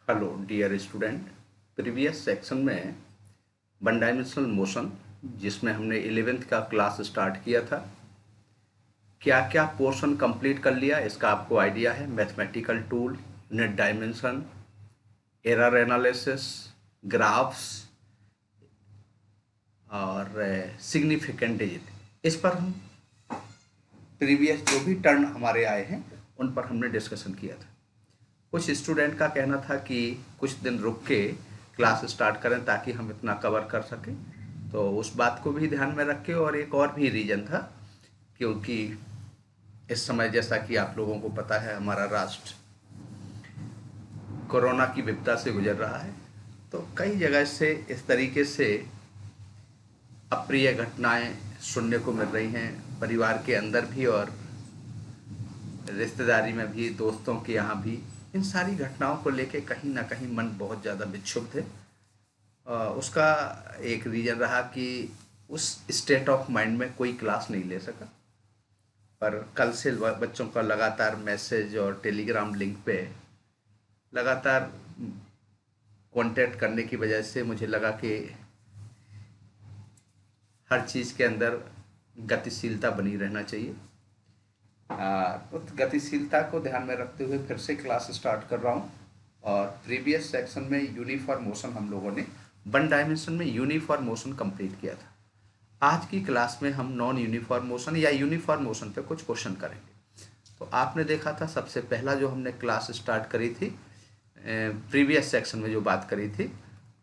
Hello dear student. Previous section में one dimensional motion जिसमें हमने 11th का क्लास स्टार्ट किया था, क्या क्या पोर्शन कंप्लीट कर लिया इसका आपको आइडिया है। Mathematical tool, unit dimension, error analysis, graphs और सिग्निफिकेंट डिजिट, इस पर हम प्रीवियस जो भी टर्न हमारे आए हैं उन पर हमने डिस्कशन किया था। कुछ स्टूडेंट का कहना था कि कुछ दिन रुक के क्लास स्टार्ट करें ताकि हम इतना कवर कर सकें, तो उस बात को भी ध्यान में रख के, और एक और भी रीज़न था क्योंकि इस समय जैसा कि आप लोगों को पता है हमारा राष्ट्र कोरोना की विपदा से गुजर रहा है, तो कई जगह से इस तरीके से अप्रिय घटनाएं सुनने को मिल रही हैं, परिवार के अंदर भी और रिश्तेदारी में भी, दोस्तों के यहाँ भी। इन सारी घटनाओं को लेके कहीं ना कहीं मन बहुत ज़्यादा विक्षुब्ध है। उसका एक रीज़न रहा कि उस स्टेट ऑफ माइंड में कोई क्लास नहीं ले सका, पर कल से बच्चों का लगातार मैसेज और टेलीग्राम लिंक पे लगातार कांटेक्ट करने की वजह से मुझे लगा कि हर चीज़ के अंदर गतिशीलता बनी रहना चाहिए। उस गतिशीलता को ध्यान में रखते हुए फिर से क्लास स्टार्ट कर रहा हूँ। और प्रीवियस सेक्शन में यूनिफॉर्म मोशन हम लोगों ने वन डायमेंशन में यूनिफॉर्म मोशन कंप्लीट किया था। आज की क्लास में हम नॉन यूनिफॉर्म मोशन या यूनिफॉर्म मोशन पे कुछ क्वेश्चन करेंगे। तो आपने देखा था सबसे पहला जो हमने क्लास स्टार्ट करी थी, प्रीवियस सेक्शन में जो बात करी थी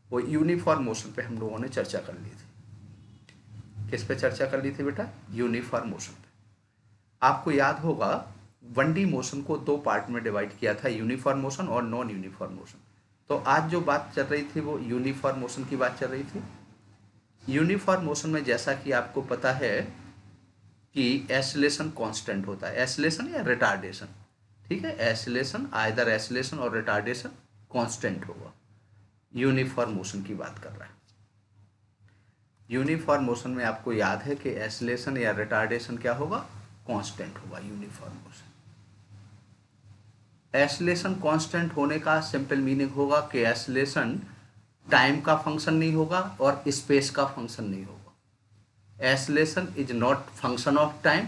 वो यूनिफॉर्म मोशन पे हम लोगों ने चर्चा कर ली थी। किस पे चर्चा कर ली थी बेटा? यूनिफॉर्म मोशन पे। आपको याद होगा 1D मोशन को दो पार्ट में डिवाइड किया था, यूनिफॉर्म मोशन और नॉन यूनिफॉर्म मोशन। तो आज जो बात चल रही थी वो यूनिफॉर्म मोशन की बात चल रही थी। यूनिफॉर्म मोशन में जैसा कि आपको पता है कि एसिलेशन कांस्टेंट होता है, एसिलेशन या रिटार्डेशन, ठीक है, एसिलेशन, आइदर एसिलेशन और रिटार्डेशन कांस्टेंट होगा। यूनिफॉर्म मोशन की बात कर रहा है। यूनिफॉर्म मोशन में आपको याद है कि एसिलेशन या रिटार्डेशन क्या होगा? कांस्टेंट होगा यूनिफॉर्म मोशन। एसिलेशन कांस्टेंट होने का सिंपल मीनिंग होगा कि एसिलेशन टाइम का फंक्शन नहीं होगा और स्पेस का फंक्शन नहीं होगा। Acceleration is not function of time,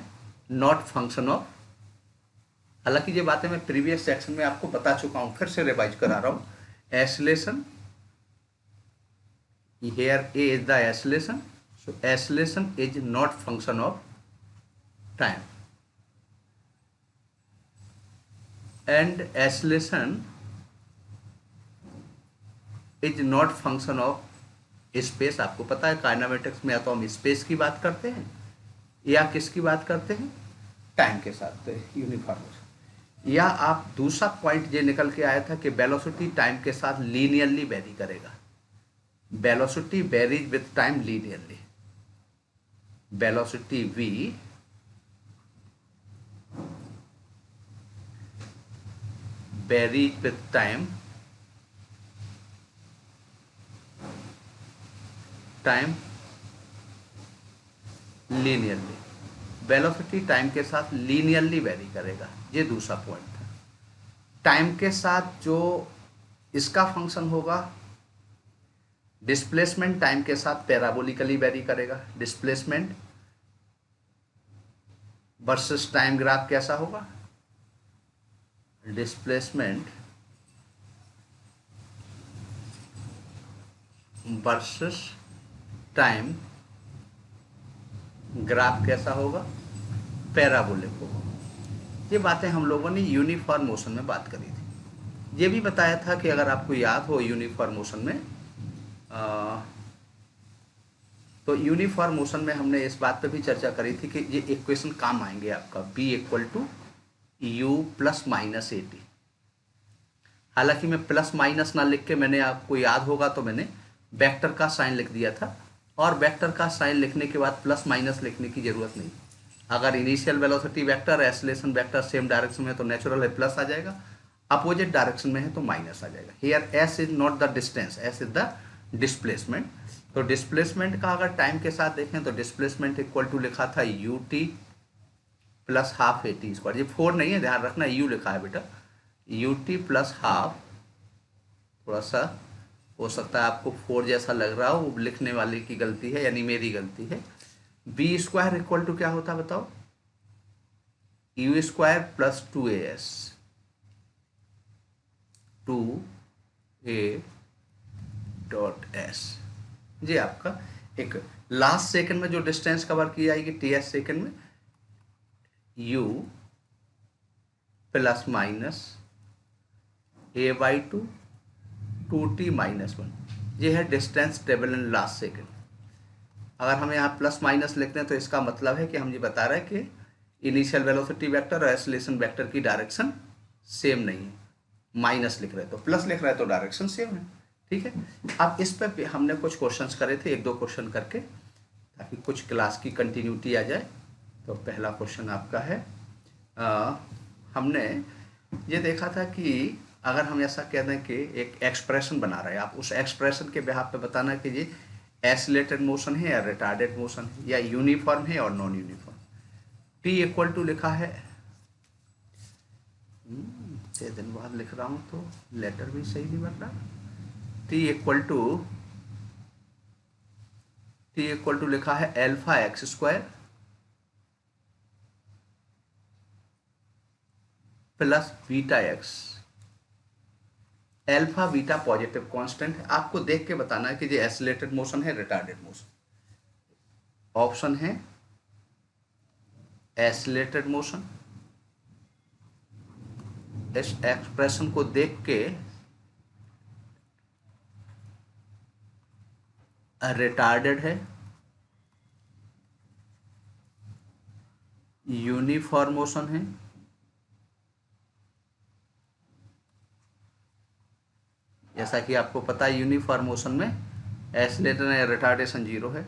not function of, हालांकि ये बातें मैं प्रीवियस सेक्शन में आपको बता चुका हूं, फिर से रिवाइज करा रहा हूं। Acceleration, here A is the oscillation, so oscillation is not function of time, and oscillation is not function of space। आपको पता है काइनेमेटिक्स में या तो हम स्पेस की बात करते हैं या किसकी बात करते हैं? टाइम के साथ यूनिफॉर्म। या आप दूसरा पॉइंट ये निकल के आया था कि वेलोसिटी टाइम के साथ लीनियरली वेरी करेगा। Velocity varies with time linearly. Velocity v varies with time linearly. Velocity time के साथ लीनियरली वेरी करेगा, ये दूसरा पॉइंट था। टाइम के साथ जो इसका फंक्शन होगा, डिस्प्लेसमेंट टाइम के साथ पैराबोलिकली वेरी करेगा। डिस्प्लेसमेंट वर्सेस टाइम ग्राफ कैसा होगा? डिस्प्लेसमेंट वर्सेस टाइम ग्राफ कैसा होगा? पैराबोलिक होगा। ये बातें हम लोगों ने यूनिफॉर्म मोशन में बात करी थी। ये भी बताया था कि अगर आपको याद हो यूनिफॉर्म मोशन में, तो यूनिफॉर्म मोशन में हमने इस बात पे भी चर्चा करी थी कि ये इक्वेशन काम आएंगे आपका B = U + -AT। हालांकि मैं प्लस माइनस ना लिख के, मैंने, आपको याद होगा तो मैंने वेक्टर का साइन लिख दिया था, और वेक्टर का साइन लिखने के बाद प्लस माइनस लिखने की जरूरत नहीं। अगर initial velocity vector, acceleration vector same direction में है तो नेचुरल है प्लस आ जाएगा, अपोजिट डायरेक्शन में है तो माइनस आ जाएगा। Here S is not the distance, S is the displacement. तो डिस्प्लेसमेंट का अगर टाइम के साथ देखें तो डिस्प्लेसमेंट इक्वल टू लिखा था ut + ½ AT²। ये 4 नहीं है, ध्यान रखना, u लिखा है बेटा। ut + ½ थोड़ा सा हो सकता है आपको 4 जैसा लग रहा हो, वो लिखने वाले की गलती है, यानी मेरी गलती है। बी स्क्वायर इक्वल टू क्या होता है बताओ? You square plus 2as, 2a.s। जी आपका एक लास्ट सेकंड में जो डिस्टेंस कवर की जाएगी ts सेकंड में, u plus minus a/2 2t minus 1, ये है distance table in last second. अगर हम यहाँ प्लस माइनस लिखते हैं तो इसका मतलब है कि हम ये बता रहे हैं कि इनिशियल वेलोसिटी वेक्टर और एक्सेलरेशन वेक्टर की डायरेक्शन सेम नहीं है। माइनस लिख रहे हैं तो प्लस लिख रहे हैं तो डायरेक्शन सेम है। ठीक है, अब इस पर हमने कुछ क्वेश्चंस करे थे, 1-2 क्वेश्चन करके, ताकि कुछ क्लास की कंटिन्यूटी आ जाए। तो पहला क्वेश्चन आपका है, हमने ये देखा था कि अगर हम ऐसा कह दें कि एक एक्सप्रेशन बना रहे हैं, आप उस एक्सप्रेशन के बिहाफ पे बताना कि ये एक्सीलरेटेड मोशन है या रिटार्डेड मोशन है, या यूनिफॉर्म है और non uniform. T equal to लिखा है, 6 दिन बाद लिख रहा हूँ तो लेटर भी सही नहीं बन रहा। टी इक्वल टू लिखा है alpha x square plus beta x. Alpha beta positive constant है, आपको देख के बताना है कि ये एक्सीलरेटेड मोशन है रिटार्डेड मोशन। ऑप्शन है एक्सीलरेटेड मोशन, इस एक्सप्रेशन को देख के रिटार्डेड है, यूनिफॉर्म मोशन है, जैसा कि आपको पता है यूनिफॉर्म मोशन में एक्सीलरेशन या रिटार्डेशन 0 है,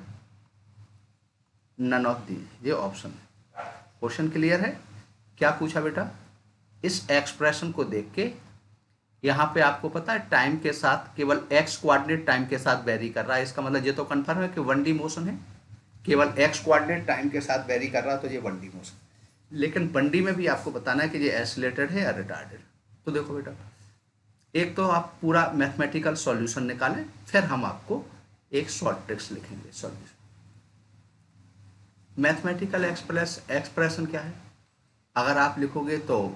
नन ऑफ दी, ये ऑप्शन है। क्वेश्चन क्लियर है? क्या पूछा बेटा? इस एक्सप्रेशन को देख के यहाँ पे आपको पता है टाइम के साथ केवल एक्स कोऑर्डिनेट टाइम के साथ वेरी कर रहा है, इसका मतलब ये तो कंफर्म है कि 1D मोशन है, केवल एक्स कोऑर्डिनेट टाइम के साथ वेरी कर रहा है तो ये 1D मोशन। लेकिन 1D में भी आपको बताना है कि ये एक्सीलरेटेड है या रिटार्डेड। तो देखो बेटा, एक तो आप पूरा मैथमेटिकल सॉल्यूशन निकालें, फिर हम आपको एक शॉर्ट ट्रिक्स लिखेंगे सॉल्यूशन। मैथमेटिकल एक्सप्रेशन क्या है? अगर आप लिखोगे तो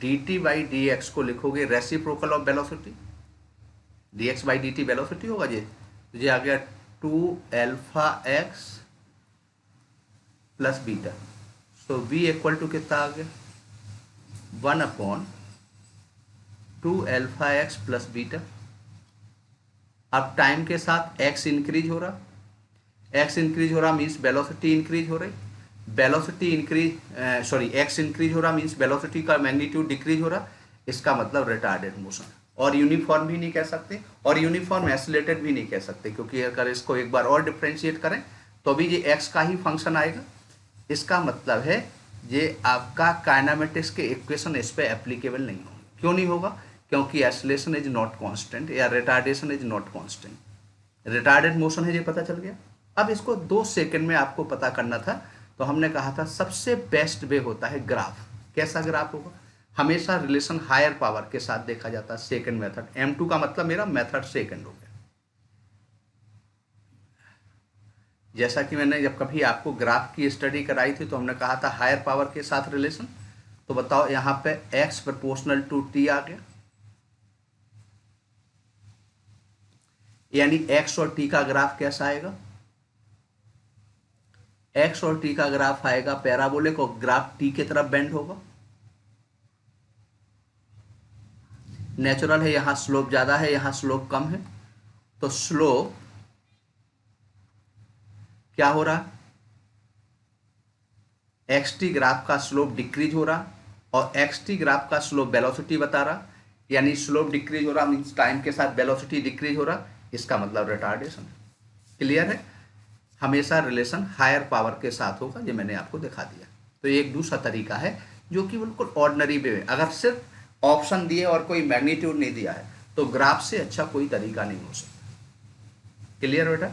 dt/dx को लिखोगे reciprocal of velocity, dx/dt velocity होगा ये आ गया 2α x प्लस बीटा। सो v इक्वल टू कितना आ गया? 1/2α x प्लस बीटा। अब टाइम के साथ x इंक्रीज हो रहा, x इंक्रीज हो रहा मीन्स वेलोसिटी इंक्रीज हो रही, वेलोसिटी इंक्रीज एक्स इंक्रीज हो रहा मीन्स वेलोसिटी का मैग्नीट्यूड डिक्रीज हो रहा, इसका मतलब रिटार्डेड मोशन। और यूनिफॉर्म भी नहीं कह सकते और यूनिफॉर्म एक्सीलरेटेड भी नहीं कह सकते, क्योंकि अगर इसको एक बार और डिफ्रेंशिएट करें तो भी ये एक्स का ही फंक्शन आएगा। इसका मतलब है ये आपका काइनेमेटिक्स के इक्वेशन इस पर एप्लीकेबल नहीं होगा। क्यों नहीं होगा? क्योंकि एक्सीलरेशन इज नॉट कांस्टेंट या retardation is not constant. Retarded motion है, ये पता चल गया। अब इसको 2 सेकंड में आपको पता करना था, तो हमने कहा था सबसे बेस्ट वे होता है ग्राफ। कैसा ग्राफ होगा? हमेशा रिलेशन हायर पावर के साथ देखा जाता है, सेकंड मेथड। M2 का मतलब मेरा मेथड सेकंड हो गया। जैसा कि मैंने जब कभी आपको ग्राफ की स्टडी कराई थी तो हमने कहा था हायर पावर के साथ रिलेशन। तो बताओ यहाँ पे x प्रोपोर्शनल टू t आ गया, यानी x और t का ग्राफ कैसा आएगा? x और t का ग्राफ आएगा पैराबोलिक और ग्राफ t की तरफ बेंड होगा। नेचुरल है, यहां स्लोप ज्यादा है, यहां स्लोप कम है, तो स्लोप क्या हो रहा? xt ग्राफ का स्लोप डिक्रीज हो रहा और xt ग्राफ का स्लोप वेलोसिटी बता रहा, यानी स्लोप डिक्रीज हो रहा मीन्स टाइम के साथ वेलोसिटी डिक्रीज हो रहा, इसका मतलब रिटार्डेशन। क्लियर है? हमेशा रिलेशन हायर पावर के साथ होगा, ये मैंने आपको दिखा दिया। तो ये एक दूसरा तरीका है जो कि बिल्कुल ऑर्डिनरी वे है। अगर सिर्फ ऑप्शन दिए और कोई मैग्नीट्यूड नहीं दिया है तो ग्राफ से अच्छा कोई तरीका नहीं हो सकता। क्लियर बेटा?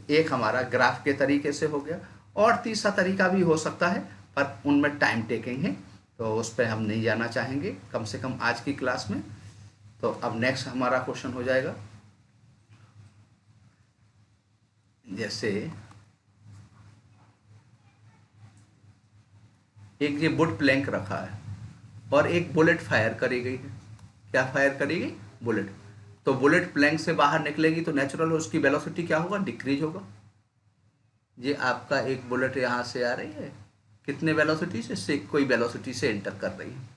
एक हमारा ग्राफ के तरीके से हो गया, और तीसरा तरीका भी हो सकता है पर उनमें टाइम टेकिंग है, तो उस पर हम नहीं जाना चाहेंगे कम से कम आज की क्लास में। तो अब नेक्स्ट हमारा क्वेश्चन हो जाएगा, जैसे एक ये बुट प्लैंक रखा है और एक बुलेट फायर करी गई है। क्या फायर करी गई? बुलेट। तो बुलेट प्लैंक से बाहर निकलेगी तो नेचुरल उसकी वेलोसिटी क्या होगा? डिक्रीज होगा। ये आपका एक बुलेट यहाँ से आ रही है, कितने वेलोसिटी से कोई वेलोसिटी से एंटर कर रही है,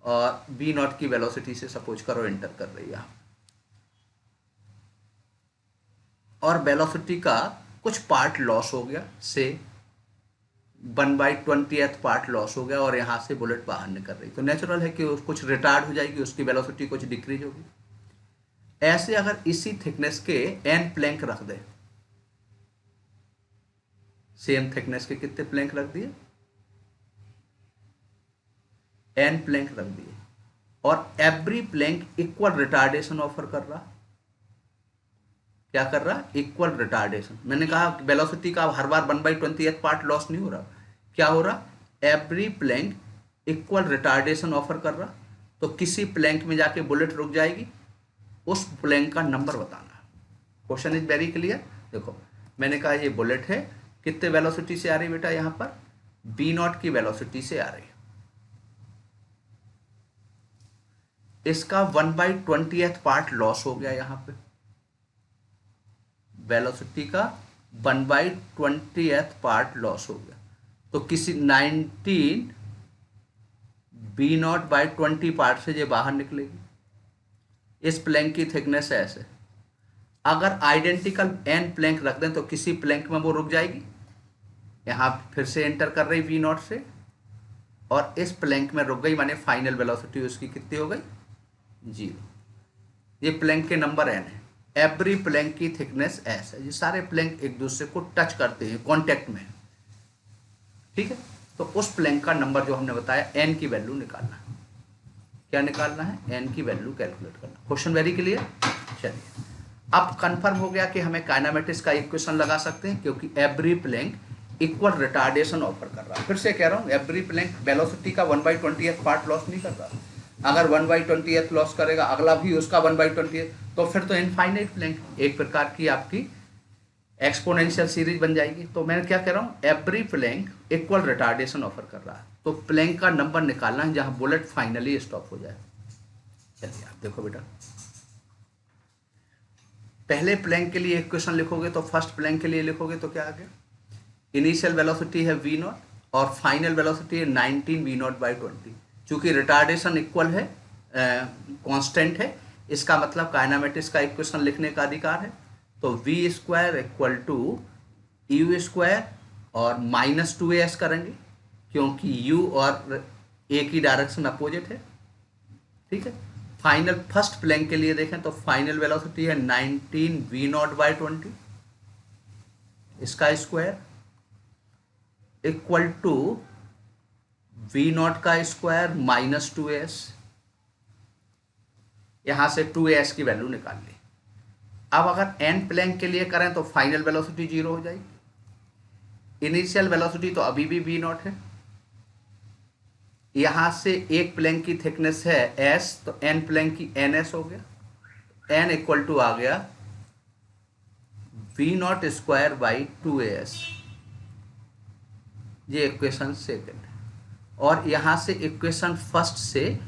और बी नॉट की वेलोसिटी से सपोज करो एंटर कर रही है, और वेलोसिटी का कुछ पार्ट लॉस हो गया, से 1/20th पार्ट लॉस हो गया, और यहाँ से बुलेट बाहर निकल रही, तो नेचुरल है कि कुछ रिटार्ड हो जाएगी, उसकी वेलोसिटी कुछ डिक्रीज होगी। ऐसे अगर इसी थिकनेस के एन प्लैंक रख दे, सेम थिकनेस के कितने प्लैंक रख दिए? एन प्लैंक रख दिए, और every plank equal retardation offer कर रहा। क्या कर रहा? Equal retardation. मैंने कहा वेलोसिटी का हर बार 1/20th पार्ट लॉस नहीं हो रहा। क्या हो रहा? Every plank equal retardation offer कर रहा। तो किसी प्लैंक में जाके बुलेट रुक जाएगी, उस प्लैंक का नंबर बताना। Question is very clear. देखो मैंने कहा ये बुलेट है, कितने वेलोसिटी से आ रही बेटा? यहाँ पर बी नॉट की वेलोसिटी से आ रही है। इसका 1/20th पार्ट लॉस हो गया, यहाँ पे वेलोसिटी का 1/20th पार्ट लॉस हो गया। तो किसी 19 बी नॉट बाई 20 पार्ट से ये बाहर निकलेगी। इस प्लैंक की थिकनेस है ऐसे। अगर आइडेंटिकल एन प्लैंक रख दें तो किसी प्लैंक में वो रुक जाएगी, यहाँ फिर से एंटर कर रही वी नॉट से, और इस प्लैंक में रुक गई, माने फाइनल वेलोसिटी उसकी कितनी हो गई? 0। ये प्लैंक के नंबर एन है। एवरी प्लैंक की थिकनेस एस है। ये सारे प्लैंक एक दूसरे को टच करते हैं, कांटेक्ट में, ठीक है। तो उस प्लैंक का नंबर जो हमने बताया, एन की वैल्यू निकालना है। क्या निकालना है? एन की वैल्यू कैलकुलेट करना। Question very clear. चलिए अब कंफर्म हो गया कि हमें काइनेमेटिक्स का इक्वेशन लगा सकते हैं, क्योंकि every plank equal retardation offer कर रहा है। फिर से कह रहा हूँ, एवरी प्लैंक वेलोसिटी का 1/20th पार्ट लॉस नहीं कर रहा। अगर 1/20th लॉस करेगा, अगला भी उसका 1/20th, तो फिर तो इनफाइनाइट प्लैंक, एक प्रकार की आपकी एक्सपोनेंशियल सीरीज बन जाएगी। तो मैं क्या कह रहा हूँ, every plank equal retardation offer कर रहा है। तो प्लैंक का नंबर निकालना है जहां बुलेट फाइनली स्टॉप हो जाए। चलिए आप देखो बेटा, पहले प्लैंक के लिए इक्वेशन लिखोगे तो फर्स्ट प्लैंक के लिए लिखोगे तो क्या आ गया? इनिशियल वेलोसिटी है v नॉट और फाइनल वेलोसिटी है 19 v नॉट बाई 20। चूंकि रिटार्डेशन इक्वल है, कांस्टेंट है, इसका मतलब काइनेमेटिक्स का इक्वेशन लिखने का अधिकार है। तो v square equal to u square और -2as करेंगे, क्योंकि u और a की डायरेक्शन अपोजिट है, ठीक है। फाइनल फर्स्ट प्लैंक के लिए देखें तो फाइनल वेलोसिटी है 19 v नॉट बाई 20, इसका square equal to v naught का स्क्वायर -2s। यहां से 2as की वैल्यू निकाल ली। अब अगर एन प्लैंक के लिए करें तो फाइनल वेलोसिटी 0 हो जाएगी। इनिशियल वेलोसिटी तो अभी भी v नॉट है। यहां से एक प्लैंक की थिकनेस है s, तो एन प्लैंक की ns हो गया। n इक्वल टू आ गया v not square by 2as। ये इक्वेशन सेकंड है। और यहां से इक्वेशन फर्स्ट से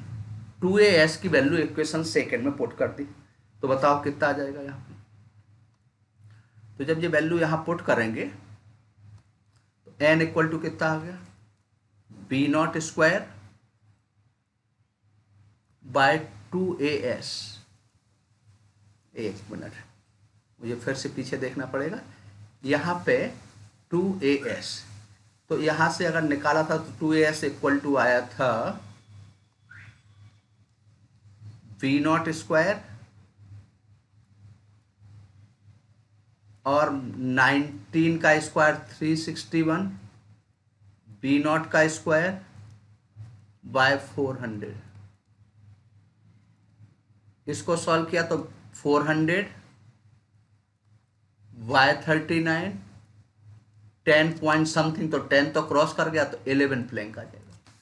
2as की वैल्यू इक्वेशन सेकंड में पुट कर दी, तो बताओ कितना आ जाएगा यहाँ पे? तो जब ये वैल्यू यहाँ पुट करेंगे तो n इक्वल टू कितना आ गया? v not square by 2as। एक मिनट, मुझे फिर से पीछे देखना पड़ेगा। यहाँ पे 2as, तो यहाँ से अगर निकाला था तो 2as इक्वल टू आया था v नॉट स्क्वायर और 19 का स्क्वायर 361, v नॉट का स्क्वायर बाय 400। इसको सॉल्व किया तो 400 बाय 39, 10 पॉइंट समथिंग, तो 10 तो क्रॉस कर गया, तो 11 प्लैंक आ जाएगा।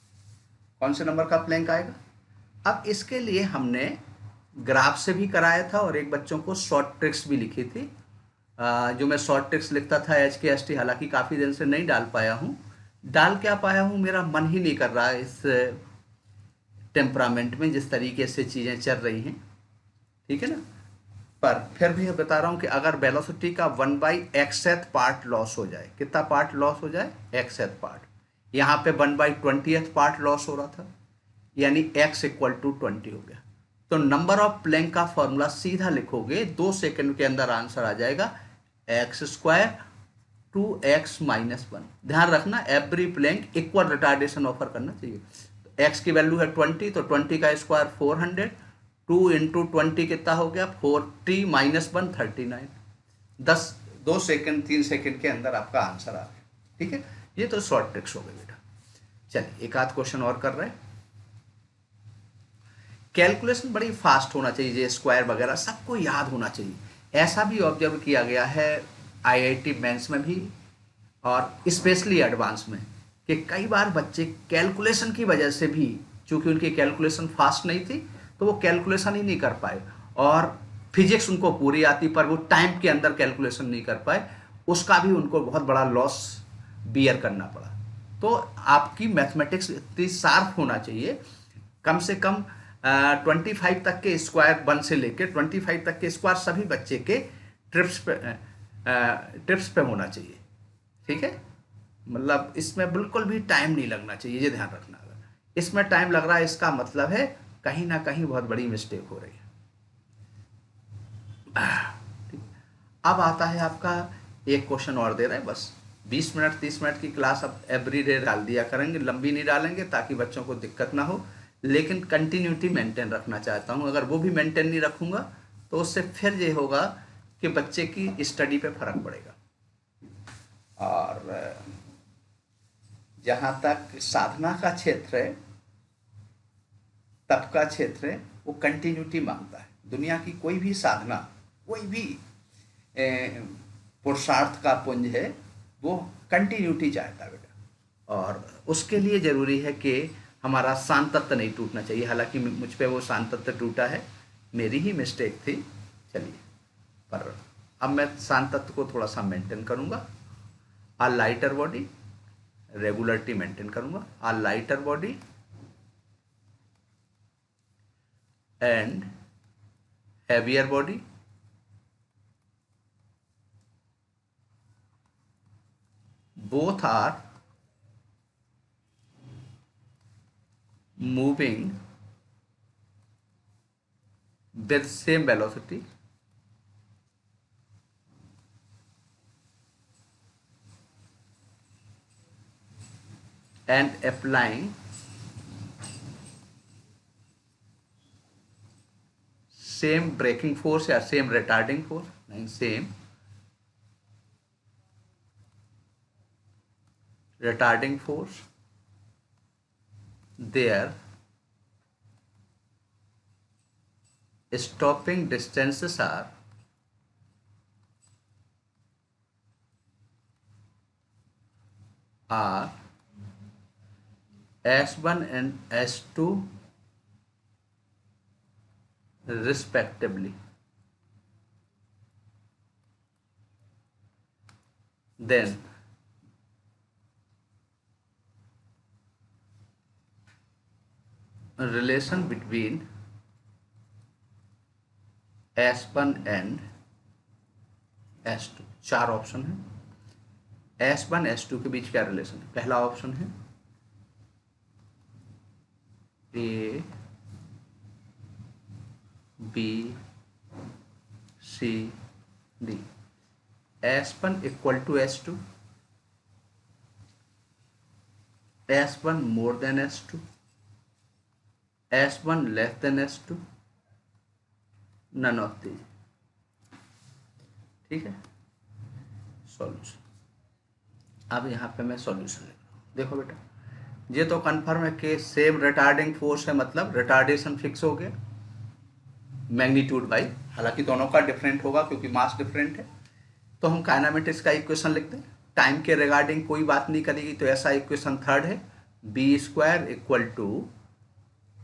कौन से नंबर का प्लैंक आएगा? अब इसके लिए हमने ग्राफ से भी कराया था और एक बच्चों को शॉर्ट ट्रिक्स भी लिखी थी। जो मैं शॉर्ट ट्रिक्स लिखता था HKST, हालांकि काफ़ी दिन से नहीं डाल पाया हूँ। डाल क्या पाया हूँ, मेरा मन ही नहीं कर रहा है इस टेम्परामेंट में जिस तरीके से चीज़ें चल रही हैं, ठीक है ना। पर फिर भी बता रहा हूँ कि अगर वेलोसिटी का 1/xth पार्ट लॉस हो जाए, कितना पार्ट लॉस हो जाए, xth पार्ट, यहाँ पे 1/20th पार्ट लॉस हो रहा था, यानी x = 20 हो गया। तो नंबर ऑफ प्लैंक का फॉर्मूला सीधा लिखोगे, 2 सेकंड के अंदर आंसर आ जाएगा x² 2x-1। ध्यान रखना, every plank equal retardation offer करना चाहिए। x की वैल्यू है 20, तो 20 का स्क्वायर 400, 2 × 20 कितना हो गया, 40 - 1 39। 2 सेकंड 3 सेकंड के अंदर आपका आंसर आ गया, ठीक है। ये तो शॉर्ट ट्रिक्स हो गए बेटा। चलिए एक आध क्वेश्चन और कर रहे हैं। कैलकुलेशन बड़ी फास्ट होना चाहिए, ये स्क्वायर वगैरह सबको याद होना चाहिए। ऐसा भी ऑब्जर्व किया गया है IIT मेंस में भी और स्पेशली एडवांस में, कि कई बार बच्चे कैलकुलेशन की वजह से भी, चूंकि उनकी कैलकुलेशन फास्ट नहीं थी, तो वो कैलकुलेशन ही नहीं कर पाए, और फिजिक्स उनको पूरी आती पर वो टाइम के अंदर कैलकुलेशन नहीं कर पाए, उसका भी उनको बहुत बड़ा लॉस बियर करना पड़ा। तो आपकी मैथमेटिक्स इतनी शार्प होना चाहिए, कम से कम 25 तक के स्क्वायर 1 से लेकर 25 तक के स्क्वायर सभी बच्चे के ट्रिप्स पे होना चाहिए, ठीक है। मतलब इसमें बिल्कुल भी टाइम नहीं लगना चाहिए, ये ध्यान रखना। अगर इसमें टाइम लग रहा है, इसका मतलब है कहीं ना कहीं बहुत बड़ी मिस्टेक हो रही है। ठीक। अब आता है आपका एक क्वेश्चन और दे रहा है, बस 20 मिनट 30 मिनट की क्लास अब एवरीडे डाल दिया करेंगे, लंबी नहीं डालेंगे ताकि बच्चों को दिक्कत ना हो, लेकिन कंटिन्यूटी मेंटेन रखना चाहता हूँ। अगर वो भी मेंटेन नहीं रखूँगा तो उससे फिर ये होगा कि बच्चे की स्टडी पे फर्क पड़ेगा। और जहाँ तक साधना का क्षेत्र है, तप का क्षेत्र है, वो कंटिन्यूटी मांगता है। दुनिया की कोई भी साधना, कोई भी पुरुषार्थ का पुंज है, वो कंटिन्यूटी चाहता है बेटा। और उसके लिए ज़रूरी है कि हमारा शांत तत्व नहीं टूटना चाहिए। हालांकि मुझ पे वो शांत तत्व टूटा है, मेरी ही मिस्टेक थी। चलिए, पर अब मैं शांत तत्व को थोड़ा सा मेंटेन करूँगा। A lighter body, regularity maintain करूँगा। A lighter body and heavier body both are moving with same velocity and applying same braking force या same retarding force, नहीं, same retarding force, their stopping distances are S1 and S2 respectively. Then relation between S1 and S2, 4 option है। S1 S2 के बीच क्या relation है? पहला option है A B C D, S1 = S2, S1 more than S2, S1 less than S2, none of these। ठीक है, solution. अब यहाँ पे मैं सॉल्यूशन लिख रहा हूँ। देखो बेटा, ये तो कन्फर्म है कि सेम रिटार्डिंग फोर्स है, मतलब रिटार्डेशन फिक्स हो गया मैग्नीट्यूड बाई, हालांकि दोनों का डिफरेंट होगा क्योंकि मास डिफरेंट है। तो हम काइनेमेटिक्स का इक्वेशन लिखते हैं, टाइम के रिगार्डिंग कोई बात नहीं करेगी, तो ऐसा इक्वेशन थर्ड है, B² =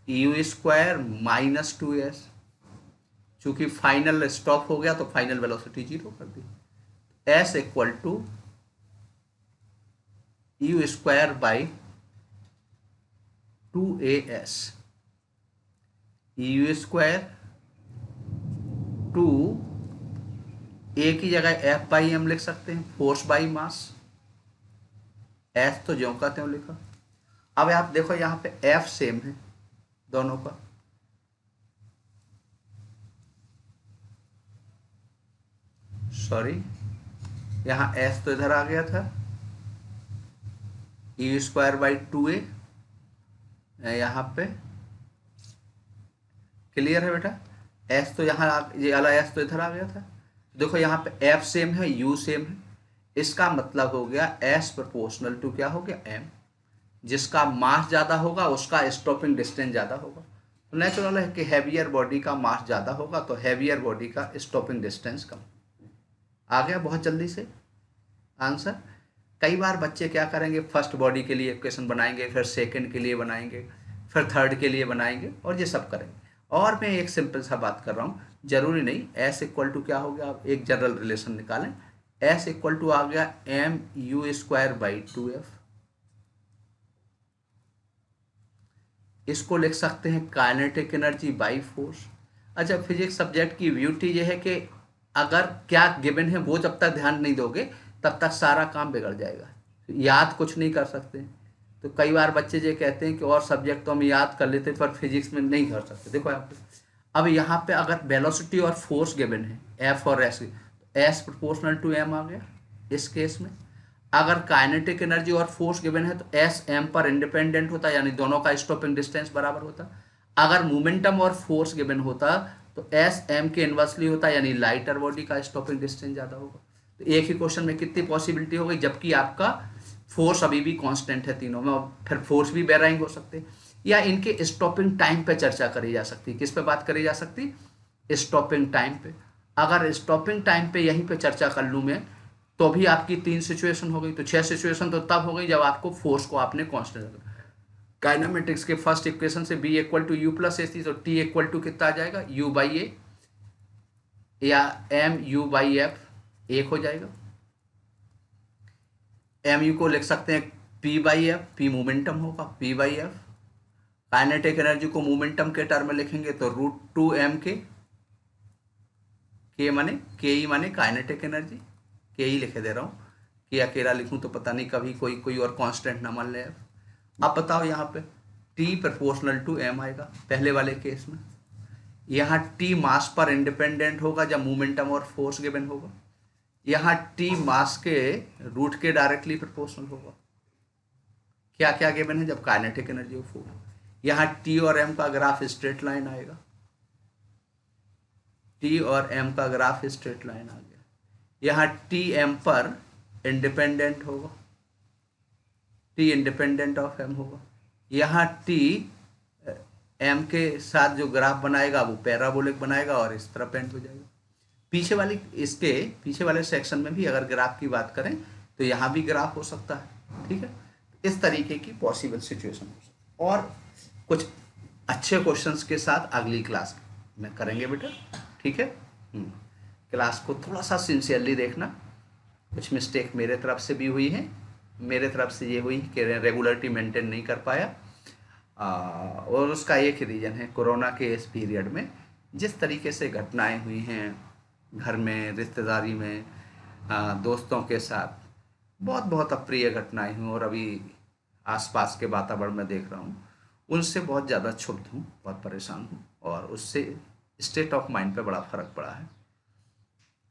U² - 2S। चूंकि फाइनल स्टॉप हो गया तो फाइनल वेलोसिटी 0 कर दी। s equal to u square by 2as, u square 2 a की जगह एफ बाई एम लिख सकते हैं, फोर्स बाई मास। एफ तो ज्यों का त्यों लिखा। अब आप देखो यहाँ पे एफ सेम है दोनों का, सॉरी यहाँ एफ तो इधर आ गया था, यू स्क्वायर बाई 2a यहाँ पे क्लियर है बेटा। एस तो यहाँ ये वाला एस तो इधर आ गया था। देखो यहाँ पे एफ सेम है, यू सेम है, इसका मतलब हो गया एस प्रोपोर्शनल टू क्या हो गया एम। जिसका मास ज़्यादा होगा उसका स्टॉपिंग डिस्टेंस ज़्यादा होगा। तो नेचुरल है कि हैवियर बॉडी का मास ज़्यादा होगा तो हैवियर बॉडी का स्टॉपिंग डिस्टेंस कम। आ गया बहुत जल्दी से आंसर। कई बार बच्चे क्या करेंगे, फर्स्ट बॉडी के लिए इक्वेशन बनाएंगे, फिर सेकंड के लिए बनाएंगे, फिर थर्ड के लिए बनाएंगे और ये सब करेंगे। और मैं एक सिंपल सा बात कर रहा हूँ, जरूरी नहीं एस इक्वल टू क्या हो गया, आप एक जनरल रिलेशन निकालें। एस इक्वल टू आ गया M you square by 2f। इसको लिख सकते हैं काइनेटिक एनर्जी बाई फोर्स। अच्छा, फिजिक्स सब्जेक्ट की ब्यूटी ये है कि अगर क्या गिवन है वो जब तक ध्यान नहीं दोगे तब तक सारा काम बिगड़ जाएगा, याद कुछ नहीं कर सकते। तो कई बार बच्चे ये कहते हैं कि और सब्जेक्ट तो हम याद कर लेते पर फिजिक्स में नहीं कर सकते। देखो यहाँ पे, अब यहाँ पे अगर वेलोसिटी और फोर्स गिवन है एफ और एस, तो एस प्रोपोर्शनल टू एम आ गया इस केस में। अगर काइनेटिक एनर्जी और फोर्स गिवन है तो एस एम पर इंडिपेंडेंट होता, यानी दोनों का स्टॉपिंग डिस्टेंस बराबर होता। अगर मोमेंटम और फोर्स गिवन होता तो एस एम के इन्वर्सली होता, यानी लाइटर बॉडी का स्टॉपिंग डिस्टेंस ज़्यादा होगा। तो एक ही क्वेश्चन में कितनी पॉसिबिलिटी हो गई, जबकि आपका फोर्स अभी भी कांस्टेंट है तीनों में, और फिर फोर्स भी वेराइंग हो सकते। या इनके स्टॉपिंग टाइम पे चर्चा करी जा सकती। किस पे बात करी जा सकती, स्टॉपिंग टाइम पे। अगर स्टॉपिंग टाइम पे यहीं पे चर्चा कर लूँ मैं, तो भी आपकी 3 सिचुएशन हो गई। तो 6 सिचुएशन तो तब हो गई जब आपको फोर्स को आपने कांस्टेंट रखा। काइनेमेटिक्स के फर्स्ट इक्वेशन से v equal to u plus a t, तो टी इक्वल टू कितना आ जाएगा, यू बाई ए, या एम यू बाई एफ एक हो जाएगा। एम यू को लिख सकते हैं p by f, p momentum होगा, p by f. Kinetic energy को मोमेंटम के टर्म में लिखेंगे तो √2m के माने के ई माने काइनेटिक एनर्जी, के ही लिखे दे रहा हूँ कि अकेला लिखूँ तो पता नहीं कभी कोई और कांस्टेंट ना मान ले। अब बताओ यहाँ पे t प्रोपोर्शनल टू m आएगा पहले वाले केस में। यहाँ t मास पर इंडिपेंडेंट होगा जब मोमेंटम और फोर्स गिवन होगा। यहाँ t मास के रूट के डायरेक्टली प्रोपोर्शनल होगा। क्या क्या गिवन है, जब काइनेटिक एनर्जी ऑफ फोर्स। यहाँ t और m का ग्राफ स्ट्रेट लाइन आएगा, t और m का ग्राफ स्ट्रेट लाइन आ गया। यहाँ टी एम पर इंडिपेंडेंट होगा, टी इंडिपेंडेंट ऑफ एम होगा। यहाँ टी एम के साथ जो ग्राफ बनाएगा वो पैराबोलिक बनाएगा और इस तरह पेंट हो जाएगा। पीछे वाले सेक्शन में भी अगर ग्राफ की बात करें तो यहाँ भी ग्राफ हो सकता है। ठीक है, इस तरीके की पॉसिबल सिचुएशन हो सकती है। और कुछ अच्छे क्वेश्चंस के साथ अगली क्लास में करेंगे बेटा। ठीक है, क्लास को थोड़ा सा सिंसियरली देखना। कुछ मिस्टेक मेरे तरफ से भी हुई है। मेरे तरफ से ये हुई कि रेगुलरिटी मेंटेन नहीं कर पाया, और उसका एक रीज़न है कोरोना के इस पीरियड में जिस तरीके से घटनाएं हुई हैं घर में, रिश्तेदारी में, दोस्तों के साथ, बहुत बहुत अप्रिय घटनाएं हुई। और अभी आसपास के वातावरण में देख रहा हूँ, उनसे बहुत ज़्यादा क्षुब्ध हूँ, बहुत परेशान हूँ, और उससे स्टेट ऑफ माइंड पे बड़ा फ़र्क पड़ा है।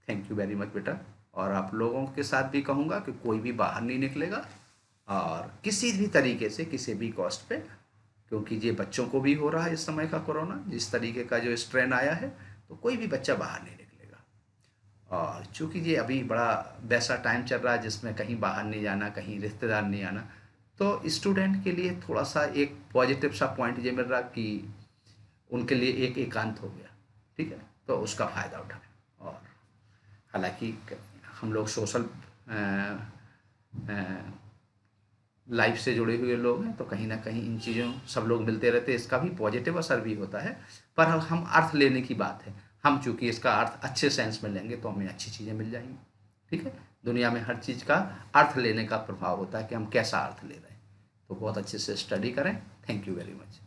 थैंक यू वेरी मच बेटा। और आप लोगों के साथ भी कहूँगा कि कोई भी बाहर नहीं निकलेगा, और किसी भी तरीके से किसी भी कॉस्ट पे, क्योंकि ये बच्चों को भी हो रहा है इस समय का कोरोना, जिस तरीके का जो स्ट्रेन आया है, तो कोई भी बच्चा बाहर नहीं निकलेगा। और चूँकि ये अभी बड़ा वैसा टाइम चल रहा है जिसमें कहीं बाहर नहीं जाना, कहीं रिश्तेदार नहीं आना, तो स्टूडेंट के लिए थोड़ा सा एक पॉजिटिव सा पॉइंट ये मिल रहा कि उनके लिए एक एकांत हो गया। ठीक है, तो उसका फ़ायदा उठाएं। और हालांकि हम लोग सोशल लाइफ से जुड़े हुए लोग हैं, तो कहीं ना कहीं इन चीज़ों सब लोग मिलते रहते हैं, इसका भी पॉजिटिव असर भी होता है। पर हम अर्थ लेने की बात है, हम चूंकि इसका अर्थ अच्छे सेंस में लेंगे तो हमें अच्छी चीज़ें मिल जाएंगी। ठीक है, दुनिया में हर चीज़ का अर्थ लेने का प्रभाव होता है कि हम कैसा अर्थ ले रहे हैं। तो बहुत अच्छे से स्टडी करें। Thank you very much.